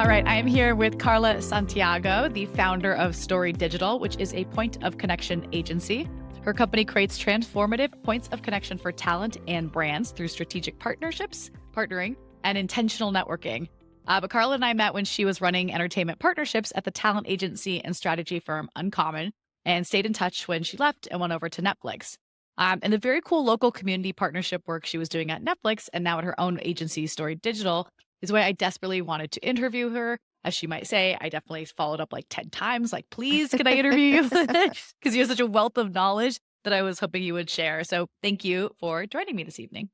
All right, I am here with Carla Santiago, the founder of Stori Digital, which is a point of connection agency. Her company creates transformative points of connection for talent and brands through strategic partnerships, partnering, and intentional networking. But Carla and I met when she was running entertainment partnerships at the talent agency and strategy firm Uncommon, and stayed in touch when she left and went over to Netflix. And the very cool local community partnership work she was doing at Netflix and now at her own agency, Stori Digital, is why I desperately wanted to interview her. As she might say, I definitely followed up like 10 times, like, please, can I interview you? Because you have such a wealth of knowledge that I was hoping you would share. So thank you for joining me this evening.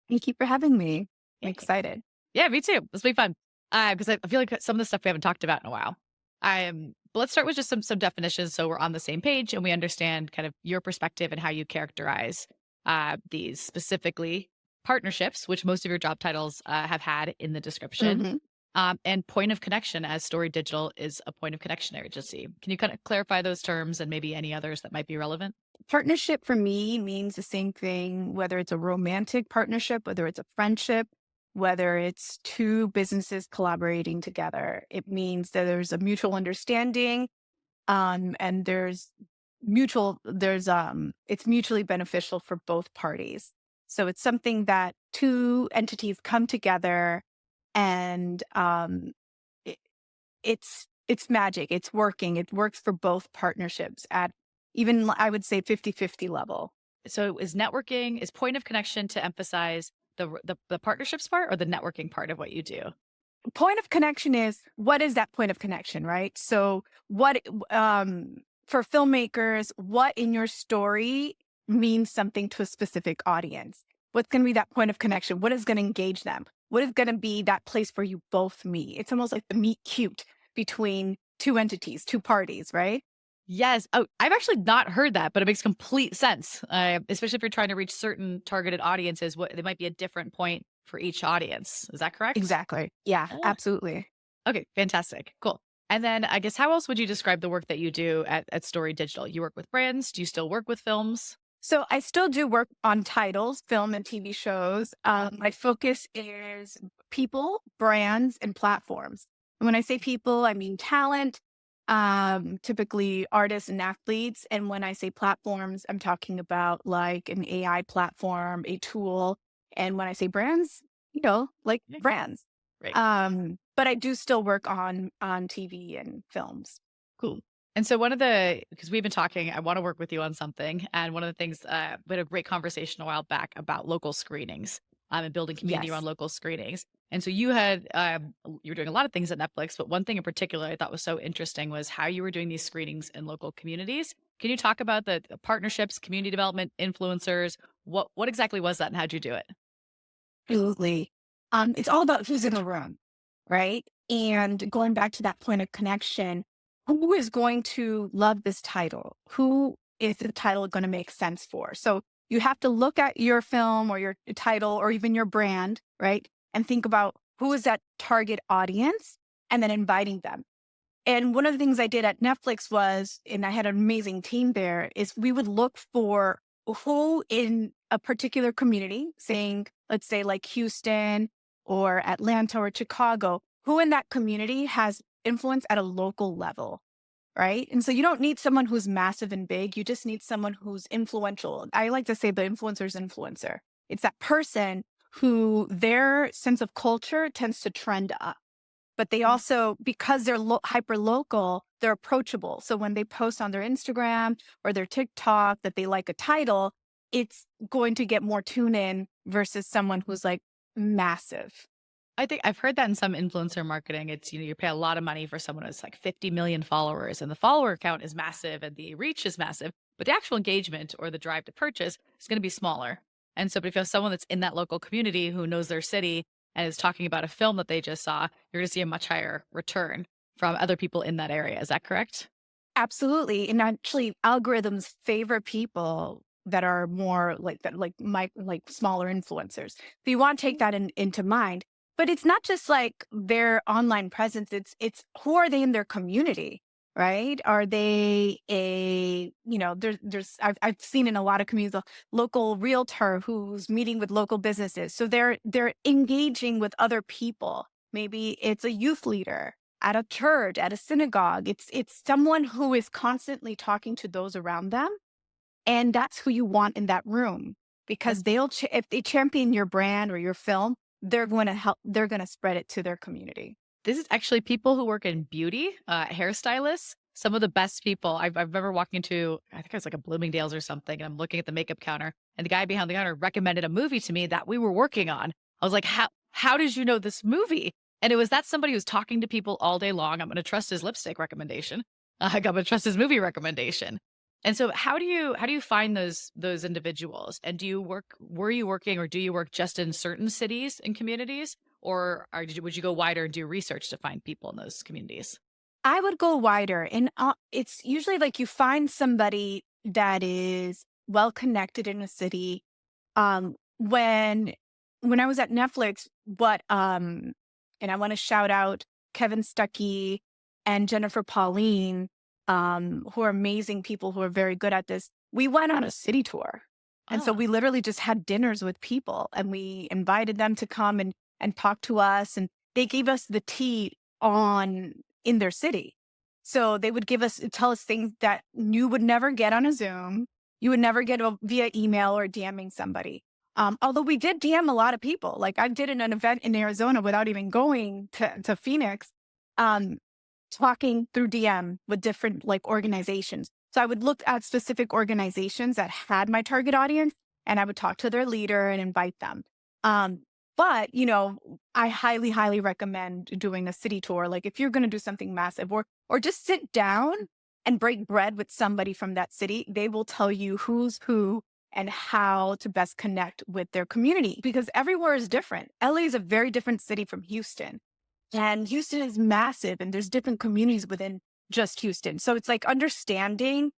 Thank you for having me. I'm Yeah. excited. Yeah, me too. This will be fun. Because I feel like some of the stuff we haven't talked about in a while. But let's start with just some definitions so we're on the same page and we understand kind of your perspective and how you characterize these specifically partnerships, which most of your job titles have had in the description. Mhm. And point of connection, as Stori Digital is a point of connection agency. Can you kind of clarify those terms and maybe any others that might be relevant? Partnership for me means the same thing, whether it's a romantic partnership, whether it's a friendship, whether it's two businesses collaborating together. It means that there's a mutual understanding, and it's mutually beneficial for both parties. So it's something that two entities come together and it, it's magic. It's working. It works for both partnerships at even, I would say, 50-50 level. So is point of connection to emphasize the partnerships part or the networking part of what you do? Point of connection is, what is that point of connection, right? So what for filmmakers, what in your story means something to a specific audience? What's going to be that point of connection? What is going to engage them? What is going to be that place where you both meet? It's almost like the meet cute between two entities, two parties, right? Yes. Oh, I've actually not heard that, but it makes complete sense. Especially if you're trying to reach certain targeted audiences, there might be a different point for each audience. Is that correct? Exactly. Yeah, Ah, absolutely. okay, fantastic. Cool. And then I guess how else would you describe the work that you do at Stori Digital? You work with brands. Do you still work with films? So I still do work on titles, film and TV shows. My focus is people, brands, and platforms. And when I say people, I mean talent, typically artists and athletes. And when I say platforms, I'm talking about like an AI platform, a tool. And when I say brands, like Yeah. brands. Right. But I do still work on TV and films. Cool. And so because we've been talking, I want to work with you on something. And one of the things, we had a great conversation a while back about local screenings and building community around Yes. local screenings. And so you were doing a lot of things at Netflix, but one thing in particular I thought was so interesting was how you were doing these screenings in local communities. Can you talk about the partnerships, community development, influencers? What exactly was that and how'd you do it? Absolutely. It's all about who's in the room, right? And going back to that point of connection, who is going to love this title? Who is the title going to make sense for? So you have to look at your film or your title or even your brand, right? And think about who is that target audience and then inviting them. And one of the things I did at Netflix was, and I had an amazing team there, is we would look for who in a particular community, saying, let's say like Houston or Atlanta or Chicago, who in that community has influence at a local level, right? And so you don't need someone who's massive and big. You just need someone who's influential. I like to say the influencer's influencer. It's that person who their sense of culture tends to trend up. But they also, because they're hyper local, they're approachable. So when they post on their Instagram or their TikTok that they like a title, it's going to get more tune in versus someone who's like massive. I think I've heard that in some influencer marketing. It's, you pay a lot of money for someone who's like 50 million followers and the follower count is massive and the reach is massive, but the actual engagement or the drive to purchase is going to be smaller. And so, but if you have someone that's in that local community who knows their city and is talking about a film that they just saw, you're going to see a much higher return from other people in that area. Is that correct? Absolutely. And actually algorithms favor people that are more like that, like smaller influencers. So you want to take that into mind. But it's not just like their online presence. It's who are they in their community, right? Are they I've seen in a lot of communities a local realtor who's meeting with local businesses. So they're engaging with other people, Maybe it's a youth leader at a church, at a synagogue. It's someone who is constantly talking to those around them, and that's who you want in that room because if they champion your brand or your film, they're going to help. They're going to spread it to their community. This is actually people who work in beauty, hairstylists. Some of the best people I remember walking into, I think it was like a Bloomingdale's or something, and I'm looking at the makeup counter, and the guy behind the counter recommended a movie to me that we were working on. I was like, how did you know this movie? And it was that somebody who's talking to people all day long. I'm going to trust his lipstick recommendation. I'm going to trust his movie recommendation. And so, how do you find those individuals? And were you working or do you work just in certain cities and communities? Or would you go wider and do research to find people in those communities? I would go wider, and it's usually like you find somebody that is well connected in a city. When I was at Netflix, and I want to shout out Kevin Stuckey and Jennifer Pauline, who are amazing people who are very good at this. We went on a city tour. And so Ah, we literally just had dinners with people and we invited them to come and talk to us. And they gave us the tea on in their city. So they would tell us things that you would never get on a Zoom. You would never get via email or DMing somebody. Although we did DM a lot of people. Like I did an event in Arizona without even going to Phoenix, um, talking through DM with different like organizations. So I would look at specific organizations that had my target audience and I would talk to their leader and invite them. Um, but, I highly, highly recommend doing a city tour. Like if you're going to do something massive or just sit down and break bread with somebody from that city, they will tell you who's who and how to best connect with their community because everywhere is different. LA is a very different city from Houston. And Houston is massive and there's different communities within just Houston. So it's like understanding,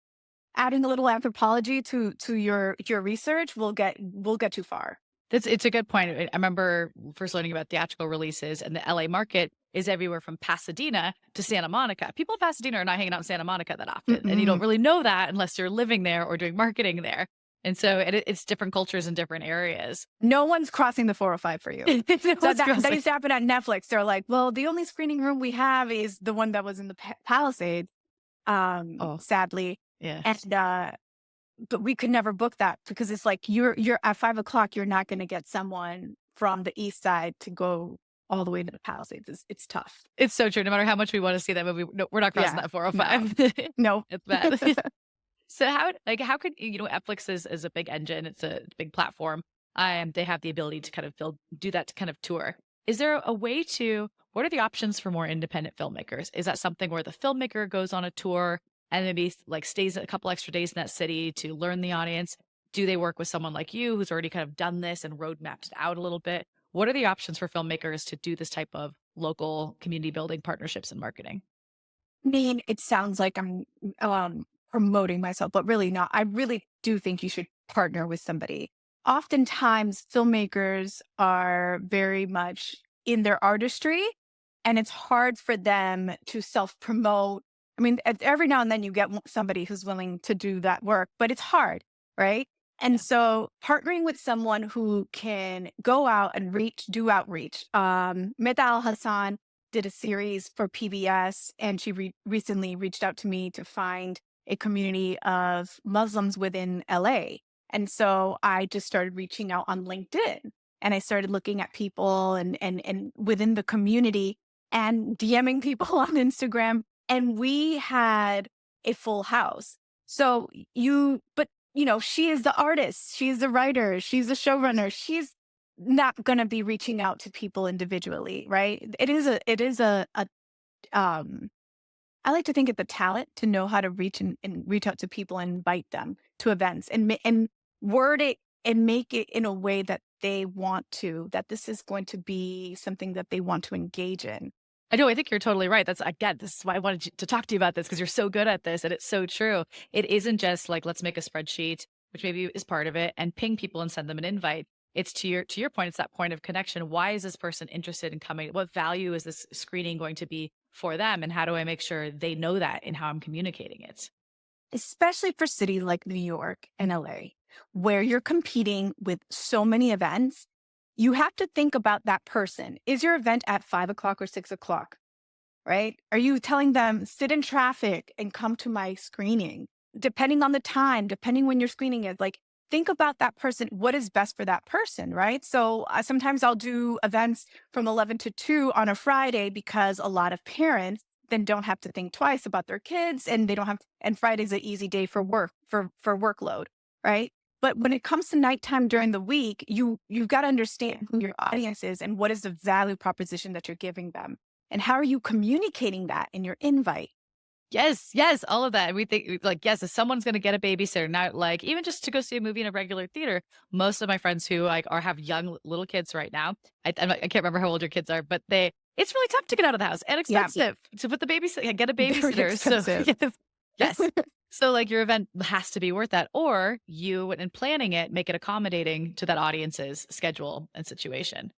adding a little anthropology to your research will get too far. it's a good point. I remember first learning about theatrical releases, and the LA market is everywhere from Pasadena to Santa Monica. People in Pasadena are not hanging out in Santa Monica that often, and you don't Mm-mm. really know that unless you're living there or doing marketing there. And so it's different cultures in different areas. No one's crossing the 405 for you. So What's that crossing? used to happen at Netflix. They're like, well, the only screening room we have is the one that was in the Palisades, Oh, sadly. yeah. And but we could never book that because it's like you're at 5 o'clock, you're not going to get someone from the east side to go all the way to the Palisades. It's tough. It's so true. No matter how much we want to see that movie, no, we're not crossing Yeah. that No. 405. No. It's bad. So how could Netflix is a big engine, it's a big platform. They have the ability to kind of do that kind of tour. Is there a way to what are the options for more independent filmmakers? Is that something where the filmmaker goes on a tour and maybe like stays a couple extra days in that city to learn the audience? Do they work with someone like you who's already kind of done this and roadmapped it out a little bit? What are the options for filmmakers to do this type of local community building partnerships and marketing? I mean, it sounds like I'm promoting myself, but really not. I really do think you should partner with somebody. Oftentimes, filmmakers are very much in their artistry, and it's hard for them to self promote. I mean, every now and then you get somebody who's willing to do that work, but it's hard, right? And Yeah. so, partnering with someone who can go out and do outreach. Meta Al Hassan did a series for PBS, and she recently reached out to me to find a community of Muslims within LA. And so I just started reaching out on LinkedIn and I started looking at people and within the community and DMing people on Instagram. And we had a full house. So she is the artist, she's the writer, she's the showrunner. She's not going to be reaching out to people individually, right? It is a um I like to think it's a talent to know how to and reach out to people and invite them to events and word it and make it in a way that they want to, that this is going to be something that they want to engage in. I know. I think you're totally right. This is why I wanted to talk to you about this because you're so good at this and it's so true. It isn't just like, let's make a spreadsheet, which maybe is part of it, and ping people and send them an invite. It's to your point, it's that point of connection. Why is this person interested in coming? What value is this screening going to be for them? And how do I make sure they know that in how I'm communicating it? Especially for cities like New York and LA, where you're competing with so many events. you have to think about that person. Is your event at 5 o'clock or 6 o'clock? Right? Are you telling them sit in traffic and come to my screening? Depending on the time, depending when your screening is, like, think about that person. What is best for that person, right? So sometimes I'll do events from 11 to 2 on a Friday because a lot of parents then don't have to think twice about their kids and they don't have, and Friday's an easy day for work, for workload, right? But when it comes to nighttime during the week, you've got to understand who your audience is and what is the value proposition that you're giving them. And how are you communicating that in your invite? Yes, yes, all of that. We think like, yes, if someone's going to get a babysitter, not like even just to go see a movie in a regular theater. Most of my friends who like are have young little kids right now. I can't remember how old your kids are, but it's really tough to get out of the house and Yeah, expensive to put the babysitter, get a very babysitter. So expensive. yes, yes. So like your event has to be worth that, or you in planning it make it accommodating to that audience's schedule and situation.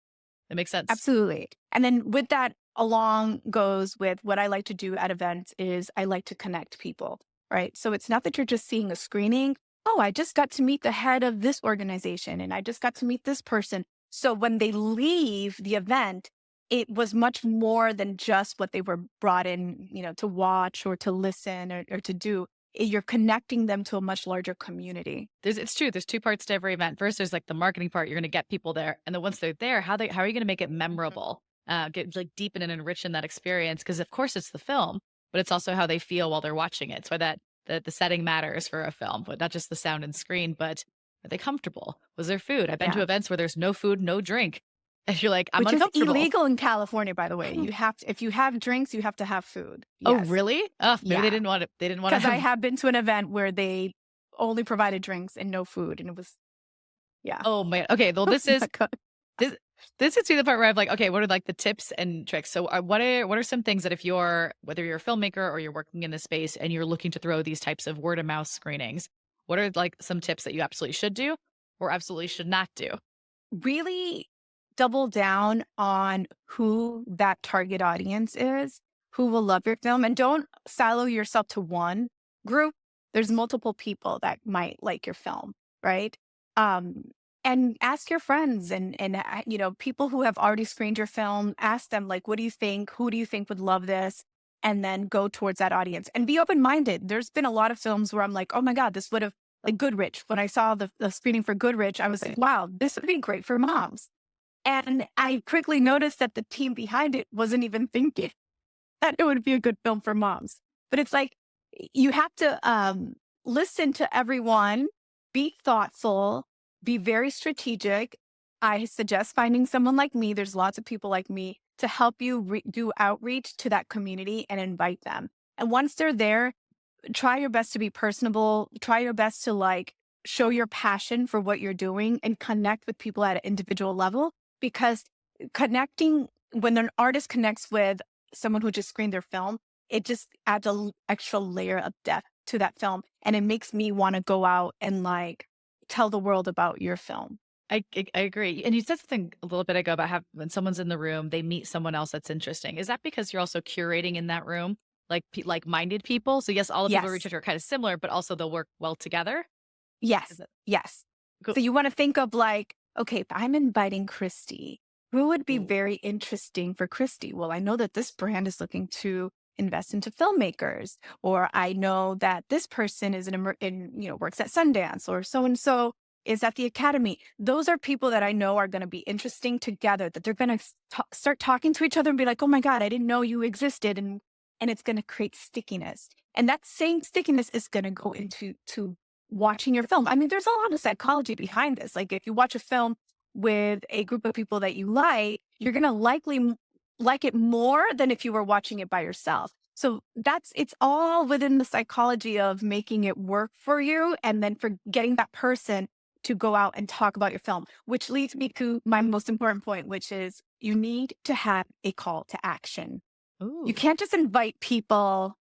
It makes sense. Absolutely. And then with that along goes with what I like to do at events is I like to connect people, right? So it's not that you're just seeing a screening. Oh, I just got to meet the head of this organization and I just got to meet this person. So when they leave the event, it was much more than just what they were brought in, to watch or to listen or to do. You're connecting them to a much larger community. It's true. There's two parts to every event. First, there's like the marketing part. You're going to get people there, and then once they're there, how are you going to make it Mhm. memorable? Get like deepen and enrich in that experience because of course it's the film, but it's also how they feel while they're watching it. It's why the setting matters for a film, but not just the sound and screen. But are they comfortable? Was there food? I've been to Yeah. events where there's no food, no drink, and you're like, I'm Which is uncomfortable. illegal in California, by the way. You have to, if you have drinks, you have to have food. Oh, Yes. really? Oh, maybe they Yeah. didn't want it. They didn't want to Because I have. have been to an event where they only provided drinks and no food. And it was, yeah. Oh man. Okay. Well, It was not good. This this is to the part where I'm like, okay, what are like the tips and tricks? So, what are some things that if you're whether you're a filmmaker or you're working in this space and you're looking to throw these types of word of mouth screenings, what are like some tips that you absolutely should do or absolutely should not do? Really double down on who that target audience is, who will love your film, and don't silo yourself to one group. There's multiple people that might like your film, right? Um, and ask your friends and people who have already screened your film. Ask them like, what do you think? Who do you think would love this? And then go towards that audience and be open minded. There's been a lot of films where I'm like, oh my god, this would have like Goodrich. When I saw the screening for Goodrich, I was like, wow, this would be great for moms. And I quickly noticed that the team behind it wasn't even thinking that it would be a good film for moms. But it's like you have to listen to everyone, be thoughtful, be very strategic. I suggest finding someone like me. There's lots of people like me to help you do outreach to that community and invite them. And once they're there, try your best to be personable. Try your best to like show your passion for what you're doing and connect with people at an individual level because connecting when an artist connects with someone who just screened their film, it just adds a extra layer of depth to that film. And it makes me want to go out and like tell the world about your film. I agree. And you said something a little bit ago about how when someone's in the room, they meet someone else that's interesting. Is that because you're also curating in that room, like like-minded people? So yes, all the people who reach Yes. out are kind of similar, but also they'll work well together. Is Yes. that Yes. cool? So you want to think of like, okay, if I'm inviting Christy, who would be Ooh. very interesting for Christy? Well, I know that this brand is looking to invest into filmmakers, or I know that this person is works at Sundance, or so and so is at the Academy. Those are people that I know are going to be interesting together. That they're going to start talking to each other and be like, "Oh my god, I didn't know you existed," and it's going to create stickiness. And that same stickiness is going to go into to watching your film. I mean, there's a lot of psychology behind this. Like if you watch a film with a group of people that you like, you're going to likely like it more than if you were watching it by yourself. So it's all within the psychology of making it work for you and then for getting that person to go out and talk about your film, which leads me to my most important point, which is you need to have a call to action. You Ooh. can't just invite people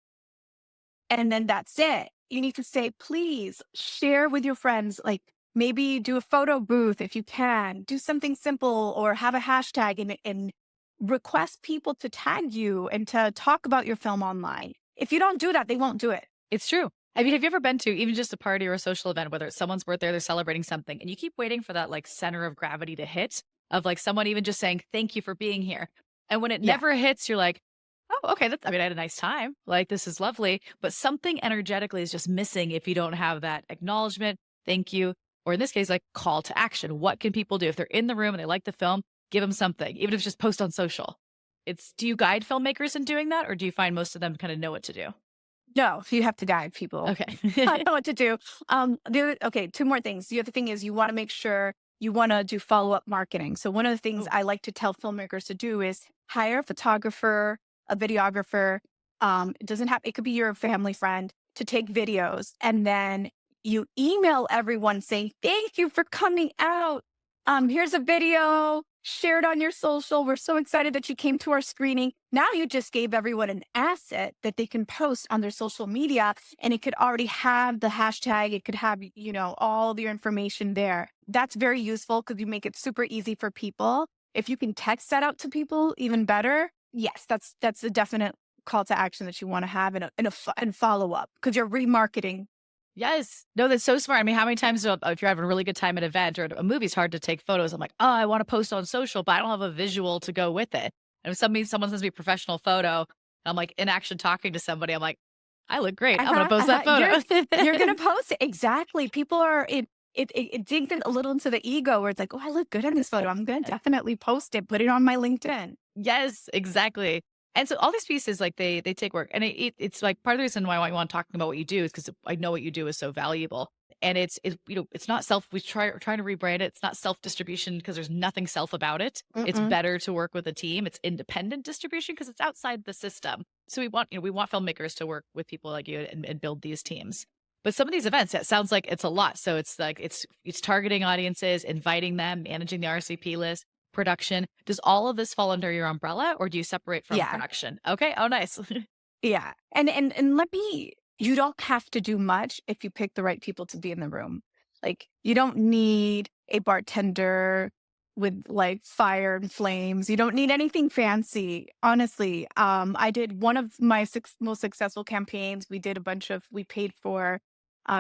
and then that's it. You need to say, please share with your friends, like maybe do a photo booth if you can, do something simple or have a hashtag and request people to tag you and to talk about your film online. If you don't do that, they won't do it. It's true. I mean, have you ever been to even just a party or a social event, whether it's someone's birthday, they're celebrating something, and you keep waiting for that like center of gravity to hit? of like someone even just saying, thank you for being here. And when it Yeah. never hits, you're like, oh, okay. I mean, I had a nice time. Like, this is lovely. But something energetically is just missing if you don't have that acknowledgement, thank you, or in this case, like call to action. What can people do if they're in the room and they like the film? Give them something, even if it's just post on social. Do you guide filmmakers in doing that, or do you find most of them kind of know what to do? No, you have to guide people. I Okay. know what to do. Okay, two more things. The other thing is you want to make sure you want to do follow up marketing. So one of the things Oh, I like to tell filmmakers to do is hire a photographer, a videographer. It doesn't have. It could be your family friend to take videos, and then you email everyone saying thank you for coming out. Here's a video. Share it on your social. We're so excited that you came to our screening. Now you just gave everyone an asset that they can post on their social media, and it could already have the hashtag. It could have, all your information there. That's very useful because you make it super easy for people. If you can text that out to people, even better. Yes, that's a definite call to action that you want to have and follow up because you're remarketing. yes. No, that's so smart. I mean, how many times if you're having a really good time at an event or at a movie's hard to take photos. I'm like, oh, I want to post on social, but I don't have a visual to go with it. And if someone sends me a professional photo, I'm like in action talking to somebody, I'm like, I look great. I'm going to Uh-huh, post that uh-huh. You're photo. gonna post it. Exactly. People are it digs in a little into the ego where it's like, oh, I look good in this photo. I'm gonna definitely post it, put it on my LinkedIn. Yes, exactly. And so all these pieces, like they take work, and it's like part of the reason why I want talking about what you do is because I know what you do is so valuable. And it's not self. We're trying to rebrand it. It's not self distribution because there's nothing self about it. It's Mm-mm. better to work with a team. It's independent distribution because it's outside the system. So we want filmmakers to work with people like you and build these teams. But some of these events, it sounds like it's a lot. So it's like it's targeting audiences, inviting them, managing the RCP list, production. Does all of this fall under your umbrella, or do you separate from Yeah. production? Okay. Oh, nice. Yeah. And let me you don't have to do much if you pick the right people to be in the room. Like you don't need a bartender with like fire and flames. You don't need anything fancy. Honestly, I did one of my most successful campaigns. We paid for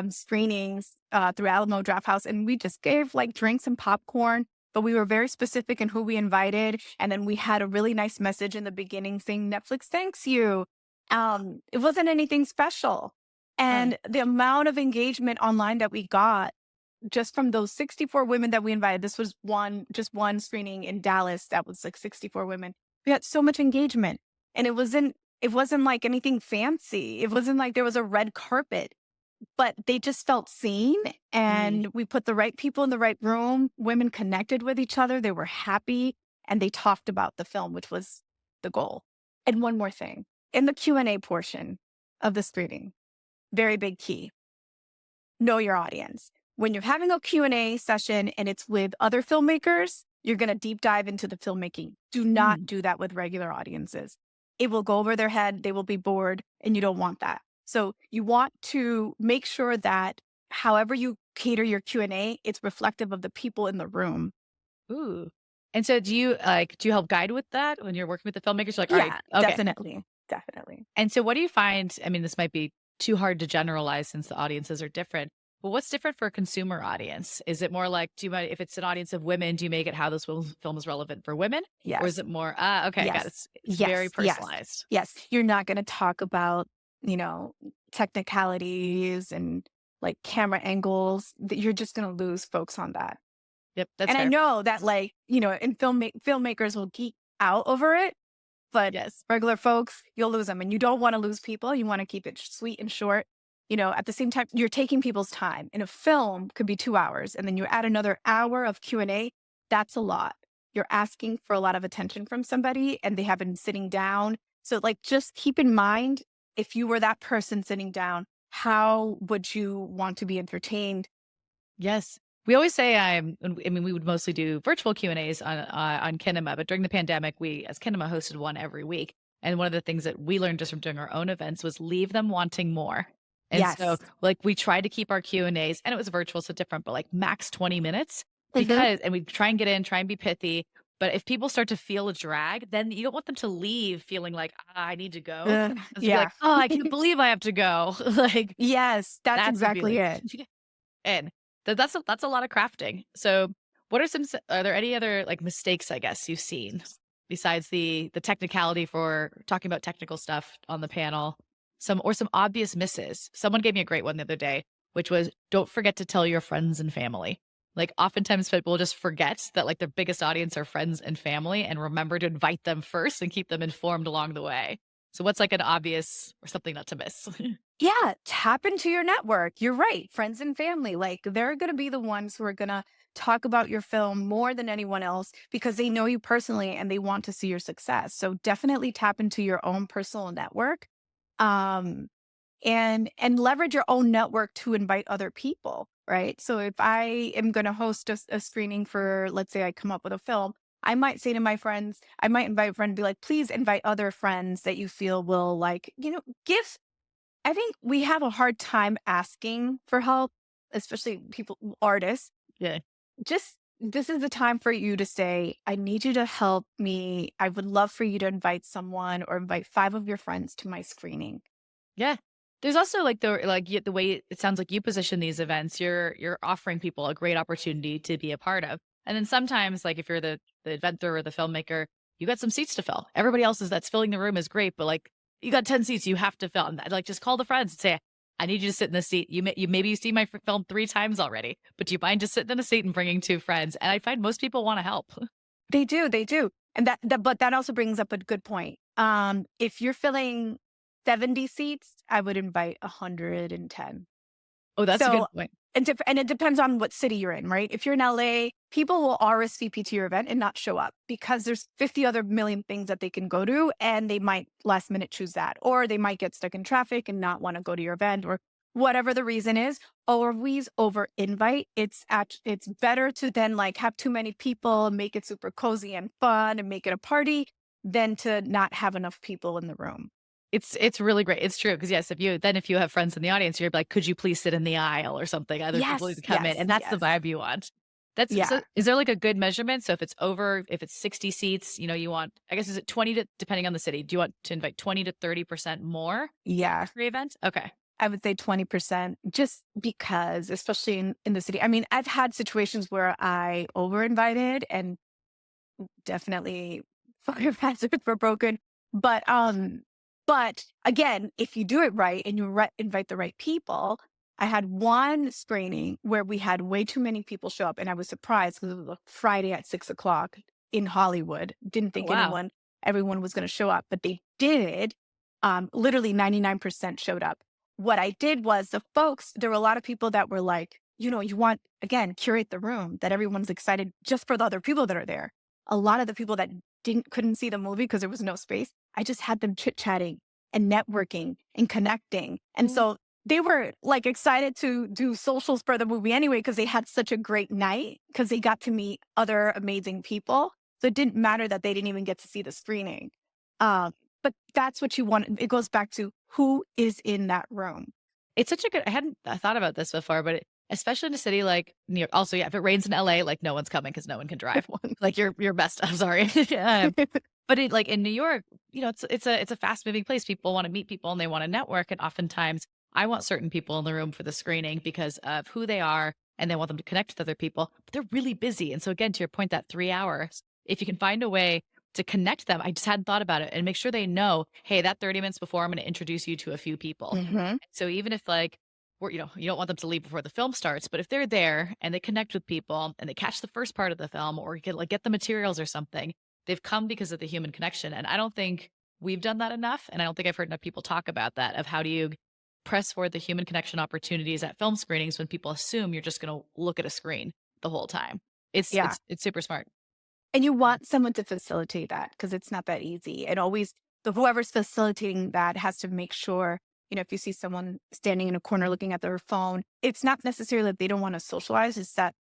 screenings through Alamo Draft House, and we just gave like drinks and popcorn, but we were very specific in who we invited. And then we had a really nice message in the beginning saying, Netflix thanks you. It wasn't anything special. Uh, And the amount of engagement online that we got just from those 64 women that we invited, this was just one screening in Dallas that was like 64 women. We had so much engagement. And it wasn't like anything fancy. It wasn't like there was a red carpet, but they just felt seen. mm, And we put the right people in the right room. Women connected with each other. They were happy and they talked about the film, which was the goal. And one more thing in the Q&A portion of the screening, very big key, know your audience. When you're having a Q&A session and it's with other filmmakers, you're going to deep dive into the filmmaking. Do not mm. do that with regular audiences. It will go over their head, they will be bored, and you don't want that. So you want to make sure that however you cater your Q&A, it's reflective of the people in the room. Ooh. And so do you help guide with that when you're working with the filmmakers? You're like, all right, Yeah, okay. definitely. Definitely. And so what do you find? I mean, this might be too hard to generalize since the audiences are different. But what's different for a consumer audience? Is it more like, if it's an audience of women, do you make it how this film is relevant for women? Or is Yes. it more, okay, got it. Yes. It's very Yes. Yes. personalized. Yes. You're not going to talk about, you know, technicalities and like camera angles. You're just going to lose folks on that. Yep, that's And I fair. know that like, in filmmakers will geek out over it, but Yes. regular folks, you'll lose them and you don't want to lose people. You want to keep it sweet and short. At the same time, you're taking people's time. In a film could be 2 hours and then you add another hour of Q&A. That's a lot. You're asking for a lot of attention from somebody and they have been sitting down. So like, just keep in mind, if you were that person sitting down, how would you want to be entertained? Yes. We always say I mean, we would mostly do virtual Q&As on Kinema, but during the pandemic, we as Kinema hosted one every week. And one of the things that we learned just from doing our own events was leave them wanting more. And so Yes. like we try to keep our Q&As, and it was virtual, so different, but like max 20 minutes Mhm. and we try and get in, try and be pithy. But if people start to feel a drag, then you don't want them to leave feeling like, I need to go. And to be Yeah. like, oh, I can't believe I have to go. Like Yes, that's that's the exactly feeling. it. And that's a lot of crafting. So What are are there any other like mistakes, I guess, you've seen besides the technicality for talking about technical stuff on the panel? Some obvious misses. Someone gave me a great one the other day, which was don't forget to tell your friends and family. Like oftentimes people just forget that like their biggest audience are friends and family and remember to invite them first and keep them informed along the way. So what's like an obvious or something not to miss? Yeah, tap into your network. You're right. Friends and family, like they're going to be the ones who are going to talk about your film more than anyone else because they know you personally and they want to see your success. So definitely tap into your own personal network. Um and leverage your own network to invite other people, right? So if I am going to host a screening for, let's say I come up with a film, I might say to my friends, I might invite a friend and be like, please invite other friends that you feel will like, give. I think we have a hard time asking for help, especially people, artists. Yeah. Just this is the time for you to say, I need you to help me. I would love for you to invite someone or invite 5 of your friends to my screening. Yeah. There's also like the way it sounds like you position these events, you're offering people a great opportunity to be a part of. And then sometimes like if you're the inventor or the filmmaker, you got some seats to fill. Everybody else is that's filling the room is great, but like you got 10 seats you have to fill. And like just call the friends and say, I need you to sit in this seat. Maybe you see my film 3 times already, but do you mind just sitting in a seat and bringing 2 friends? And I find most people want to help. They do, they do. And but that also brings up a good point. If you're filling 70 seats, I would invite 110. Oh, that's a good So, point. and it depends on what city you're in, right? If you're in LA, people will RSVP to your event and not show up because there's 50 other million things that they can go to, and they might last minute choose that, or they might get stuck in traffic and not want to go to your event, or whatever the reason is. Always over invite. It's better to then like have too many people and make it super cozy and fun and make it a party than to not have enough people in the room. It's really great. It's true because yes, if you have friends in the audience, you're like, "Could you please sit in the aisle or something?" Other people need Yes, to come in, yes, and that's the yes. vibe you want. That's so Yeah. is there like a good measurement? So if it's 60 seats, you want I guess is it 20 to depending on the city, do you want to invite 20 to 30% more Yeah. for your event? Okay. I would say 20% just because, especially in the city. I mean, I've had situations where I over invited and definitely fire hazards were broken. But again, if you do it right and you invite the right people, I had one screening where we had way too many people show up, and I was surprised because it was a Friday at 6 o'clock in Hollywood. Didn't Oh, think wow. everyone was going to show up, but they did. Literally 99% showed up. What I did was there were a lot of people that were like, you want, again, curate the room that everyone's excited just for the other people that are there. A lot of the people that couldn't see the movie because there was no space, I just had them chit-chatting and networking and connecting. And Mm. so they were like excited to do socials for the movie anyway because they had such a great night because they got to meet other amazing people. So it didn't matter that they didn't even get to see the screening. But that's what you want. It goes back to who is in that room. It's such a good I hadn't thought about this before, but especially in a city like New York also, yeah, if it rains in LA, like, no one's coming because no one can drive. Like, you're best I'm sorry. But it like, in New York, it's a fast-moving place. People wanna meet people, and they wanna network, and oftentimes, I want certain people in the room for the screening because of who they are, and they want them to connect with other people, but they're really busy, and so, again, to your point, that 3 hours, if you can find a way to connect them I just hadn't thought about it, and make sure they know, "Hey, that 30 minutes before, I'm gonna introduce you to a few people." Hmm. So even if like you don't want them to leave before the film starts, but if they're there and they connect with people and they catch the first part of the film or get the materials or something, they've come because of the human connection. And I don't think we've done that enough. And I don't think I've heard enough people talk about that of how do you press forward the human connection opportunities at film screenings when people assume you're just going to look at a screen the whole time. It's Yeah. it's it's super smart. And you want someone to facilitate that because it's not that easy. And always, whoever's facilitating that has to make sure, if you see someone standing in a corner looking at their phone, it's not necessarily that they don't want to socialize. It's that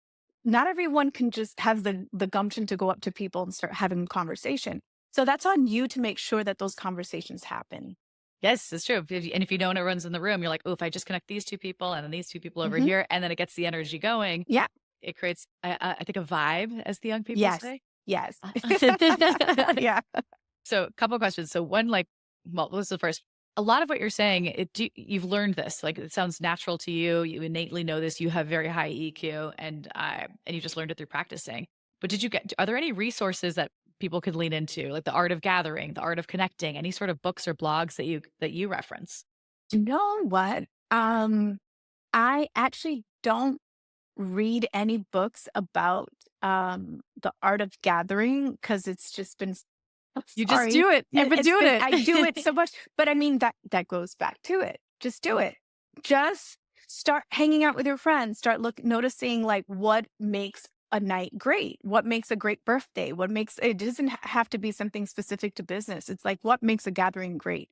not everyone can just have the gumption to go up to people and start having a conversation. So that's on you to make sure that those conversations happen. Yes, it's true. If you know everyone's in the room, you're like, oh, if I just connect these 2 people and then these 2 people over Hmm. here, and then it gets the energy going. Yeah. It creates, I think, a vibe, as the young people Yes. say. Yes. Uh, Yeah. So, a couple of questions. So, one, like, well, what was the first? a lot of what you're saying, you've learned this. Like it sounds natural to you. You innately know this. You have very high EQ, and you just learned it through practicing. But are there any resources that people could lean into, like the art of gathering, the art of connecting, any sort of books or blogs that you reference? You know what? I actually don't read any books about the art of gathering because it's just been You just sorry. do it. You've been It's doing been I do it. it so much. But I mean that goes back to it. Just do it. Just start hanging out with your friends. Start noticing like what makes a night great. What makes a great birthday? What makes it doesn't have to be something specific to business. It's like what makes a gathering great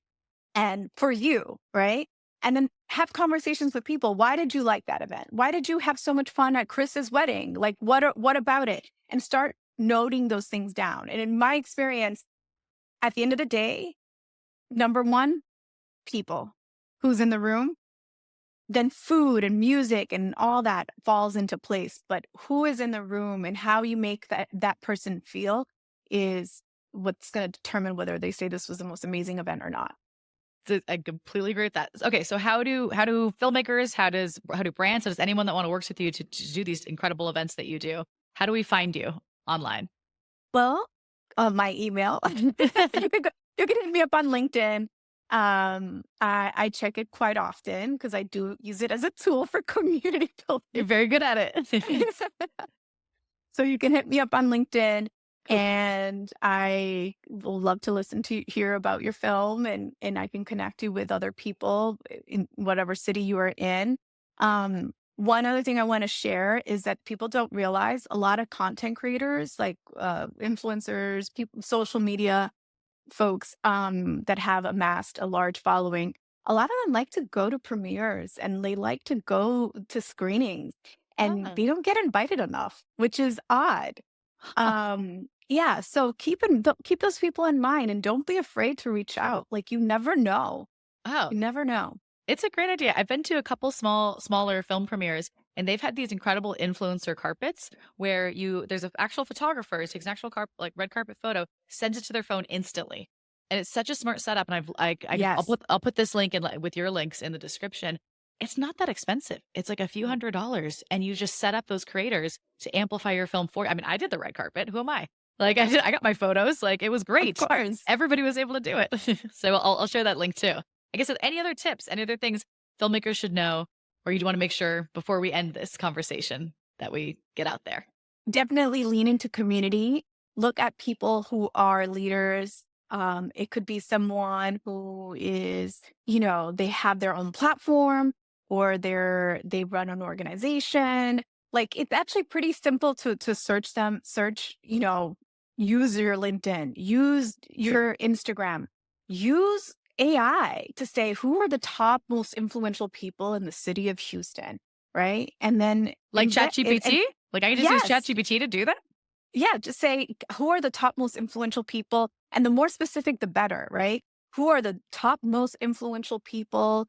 and for you, right? And then have conversations with people. Why did you like that event? Why did you have so much fun at Chris's wedding? Like, what about it? And start noting those things down. And in my experience, at the end of the day, number one, people. Who's in the room? Then food and music and all that falls into place. But who is in the room and how you make that person feel is what's going to determine whether they say this was the most amazing event or not. I completely agree with that. Okay, so how do filmmakers, how do brands, how does anyone that want to work with you to do these incredible events that you do? How do we find you online? Well, my email. You can hit me up on LinkedIn. I check it quite often because I do use it as a tool for community You're building. very good at it. So you can hit me up on LinkedIn, Cool. and I will love to listen to hear about your film, and I can connect you with other people in whatever city you are in. One other thing I want to share is that people don't realize a lot of content creators, like influencers, people, social media folks that have amassed a large following, a lot of them like to go to premieres and they like to go to screenings and Ah, they don't get invited enough, which is odd. huh. Yeah, so keep those people in mind and don't be afraid to reach out. Like you never know. Oh, You never know. it's a great idea. I've been to a couple smaller film premieres, and they've had these incredible influencer carpets where there's an actual photographer who takes an actual like red carpet photo, sends it to their phone instantly, and it's such a smart setup. And Yes. I'll put this link in with your links in the description. It's not that expensive. It's like a few $100s, and you just set up those creators to amplify your film for you. I mean, I did the red carpet. Who am I? Like I got my photos. Like it was Of great. course. Everybody was able to do it. So I'll share that link too. I guess any other tips, any other things filmmakers should know, or you want to make sure before we end this conversation that we get out there? Definitely lean into community. Look at people who are leaders. It could be someone who is, they have their own platform or they run an organization. Like it's actually pretty simple to search them, use your LinkedIn, use your Instagram, use AI to say who are the top most influential people in the city of Houston, right? And then Like and ChatGPT? Like I can just use yes. ChatGPT to do that? Yeah, just say who are the top most influential people, and the more specific, the better, right? Who are the top most influential people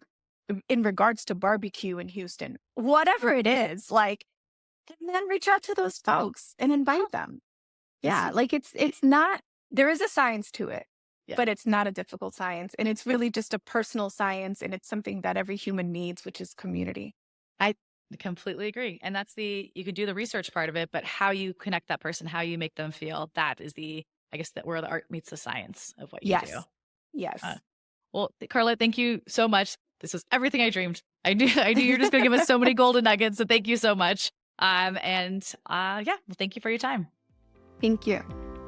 in regards to barbecue in Houston? Whatever it is, like, and then reach out to those folks and Huh. invite them. This Yeah, is, like it's not. There is a science to it, yeah. but it's not a difficult science, and it's really just a personal science, and it's something that every human needs, which is community. I completely agree. And you can do the research part of it, but how you connect that person, how you make them feel, that is I guess that where the art meets the science of what you do. Yes, yes. Uh, well, Carla, thank you so much. This was everything I dreamed. I knew you're just going to give us so many golden nuggets. So thank you so much. Yeah, well, thank you for your time. Thank you.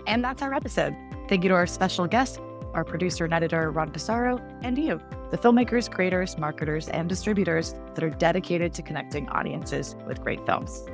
And that's our episode. Thank you to our special guest, our producer and editor, Ron Pissarro, and you, the filmmakers, creators, marketers, and distributors that are dedicated to connecting audiences with great films.